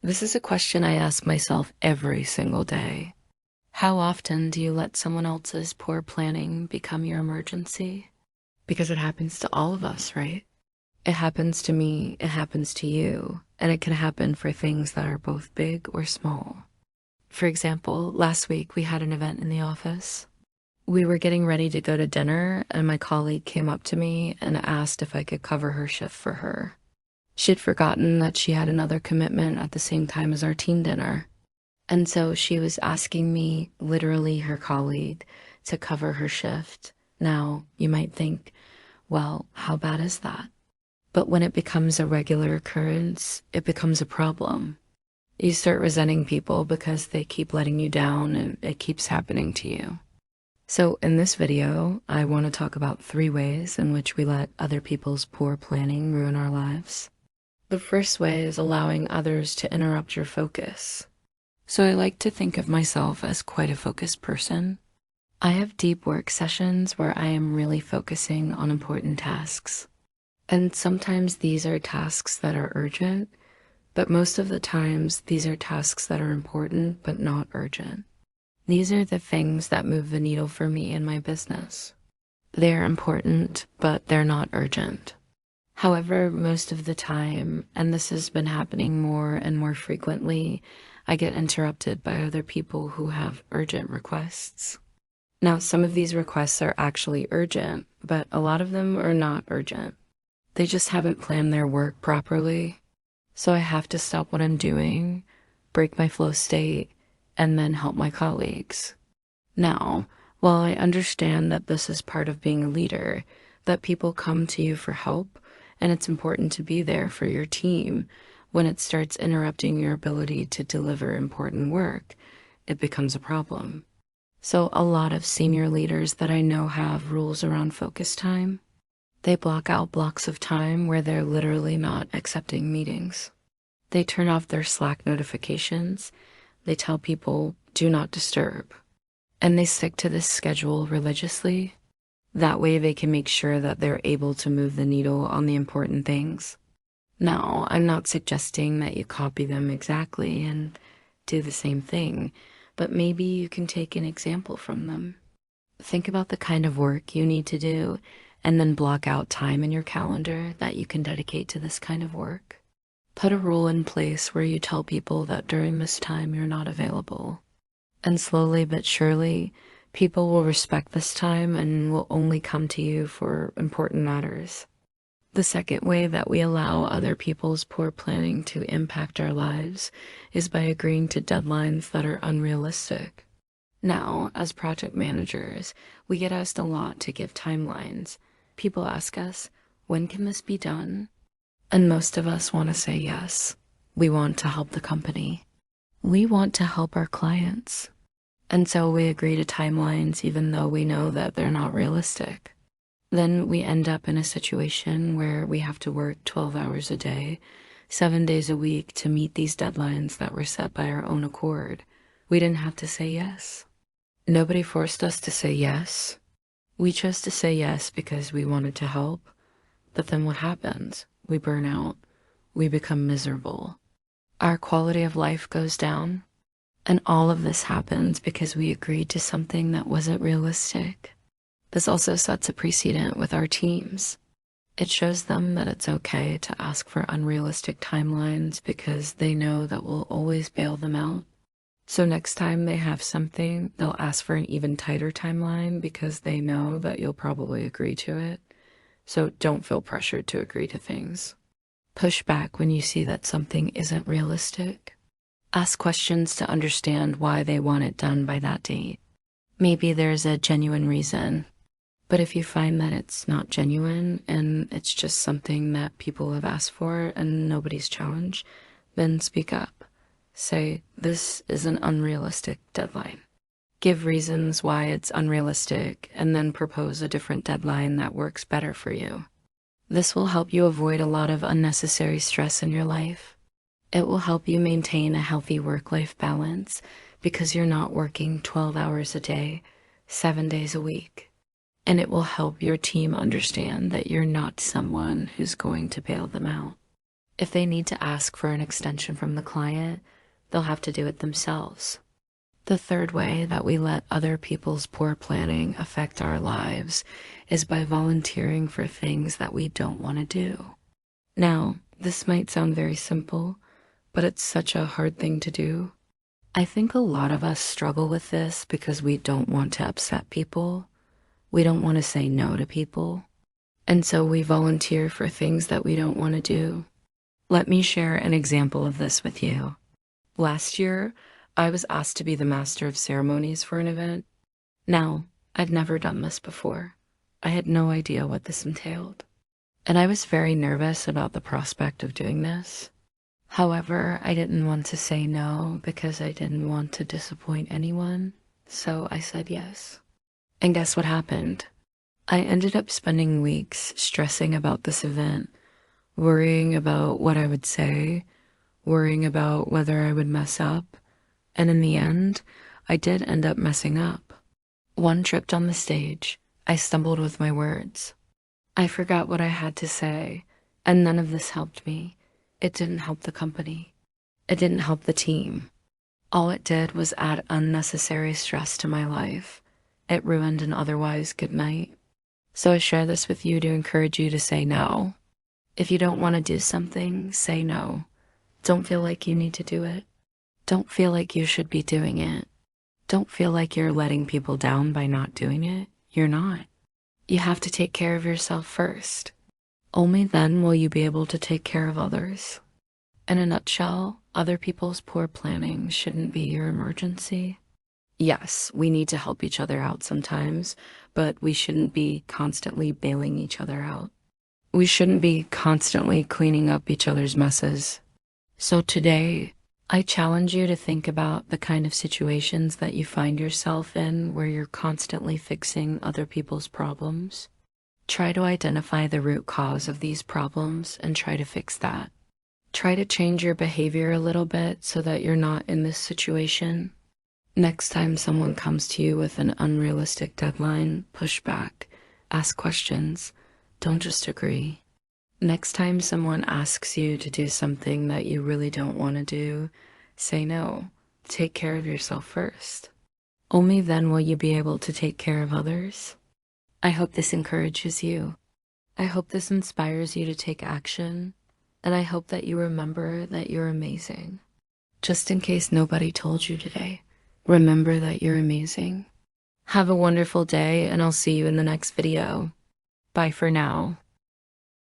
This is a question I ask myself every single day. How often do you let someone else's poor planning become your emergency? Because it happens to all of us, right? It happens to me, it happens to you, and it can happen for things that are both big or small. For example, last week we had an event in the office. We were getting ready to go to dinner, and my colleague came up to me and asked if I could cover her shift for her. She'd forgotten that she had another commitment at the same time as our team dinner. And so she was asking me, literally her colleague, to cover her shift. Now, you might think, well, how bad is that? But when it becomes a regular occurrence, it becomes a problem. You start resenting people because they keep letting you down and it keeps happening to you. So in this video, I want to talk about 3 ways in which we let other people's poor planning ruin our lives. The first way is allowing others to interrupt your focus. So I like to think of myself as quite a focused person. I have deep work sessions where I am really focusing on important tasks. And sometimes these are tasks that are urgent, but most of the times these are tasks that are important but not urgent. These are the things that move the needle for me in my business. They're important, but they're not urgent. However, most of the time, and this has been happening more and more frequently, I get interrupted by other people who have urgent requests. Now, some of these requests are actually urgent, but a lot of them are not urgent. They just haven't planned their work properly. So I have to stop what I'm doing, break my flow state, and then help my colleagues. Now, while I understand that this is part of being a leader, that people come to you for help, and it's important to be there for your team, when it starts interrupting your ability to deliver important work, it becomes a problem. So a lot of senior leaders that I know have rules around focus time. They block out blocks of time where they're literally not accepting meetings. They turn off their Slack notifications. They tell people, do not disturb. And they stick to this schedule religiously. That way they can make sure that they're able to move the needle on the important things. Now, I'm not suggesting that you copy them exactly and do the same thing, but maybe you can take an example from them. Think about the kind of work you need to do and then block out time in your calendar that you can dedicate to this kind of work. Put a rule in place where you tell people that during this time you're not available. And slowly but surely, people will respect this time and will only come to you for important matters. The second way that we allow other people's poor planning to impact our lives is by agreeing to deadlines that are unrealistic. Now, as project managers, we get asked a lot to give timelines. People ask us, when can this be done? And most of us want to say yes. We want to help the company. We want to help our clients. And so we agree to timelines even though we know that they're not realistic. Then we end up in a situation where we have to work 12 hours a day, 7 days a week to meet these deadlines that were set by our own accord. We didn't have to say yes. Nobody forced us to say yes. We chose to say yes because we wanted to help. But then what happens? We burn out. We become miserable. Our quality of life goes down. And all of this happens because we agreed to something that wasn't realistic. This also sets a precedent with our teams. It shows them that it's okay to ask for unrealistic timelines because they know that we'll always bail them out. So next time they have something, they'll ask for an even tighter timeline because they know that you'll probably agree to it. So don't feel pressured to agree to things. Push back when you see that something isn't realistic. Ask questions to understand why they want it done by that date. Maybe there's a genuine reason. But if you find that it's not genuine and it's just something that people have asked for and nobody's challenged, then speak up. Say, this is an unrealistic deadline. Give reasons why it's unrealistic and then propose a different deadline that works better for you. This will help you avoid a lot of unnecessary stress in your life. It will help you maintain a healthy work-life balance because you're not working 12 hours a day, 7 days a week. And it will help your team understand that you're not someone who's going to bail them out. If they need to ask for an extension from the client, they'll have to do it themselves. The third way that we let other people's poor planning affect our lives is by volunteering for things that we don't want to do. Now, this might sound very simple, but it's such a hard thing to do. I think a lot of us struggle with this because we don't want to upset people. We don't want to say no to people. And so we volunteer for things that we don't want to do. Let me share an example of this with you. Last year, I was asked to be the master of ceremonies for an event. Now, I'd never done this before. I had no idea what this entailed. And I was very nervous about the prospect of doing this. However, I didn't want to say no because I didn't want to disappoint anyone, so I said yes. And guess what happened? I ended up spending weeks stressing about this event, worrying about what I would say, worrying about whether I would mess up, and in the end, I did end up messing up. One trip on the stage, I stumbled with my words. I forgot what I had to say, and none of this helped me. It didn't help the company. It didn't help the team. All it did was add unnecessary stress to my life. It ruined an otherwise good night. So I share this with you to encourage you to say no. If you don't want to do something, say no. Don't feel like you need to do it. Don't feel like you should be doing it. Don't feel like you're letting people down by not doing it. You're not. You have to take care of yourself first. Only then will you be able to take care of others. In a nutshell, other people's poor planning shouldn't be your emergency. Yes, we need to help each other out sometimes, but we shouldn't be constantly bailing each other out. We shouldn't be constantly cleaning up each other's messes. So today, I challenge you to think about the kind of situations that you find yourself in where you're constantly fixing other people's problems. Try to identify the root cause of these problems and try to fix that. Try to change your behavior a little bit so that you're not in this situation. Next time someone comes to you with an unrealistic deadline, push back, ask questions, don't just agree. Next time someone asks you to do something that you really don't want to do, say no. Take care of yourself first. Only then will you be able to take care of others. I hope this encourages you. I hope this inspires you to take action, and I hope that you remember that you're amazing. Just in case nobody told you today, remember that you're amazing. Have a wonderful day, and I'll see you in the next video. Bye for now.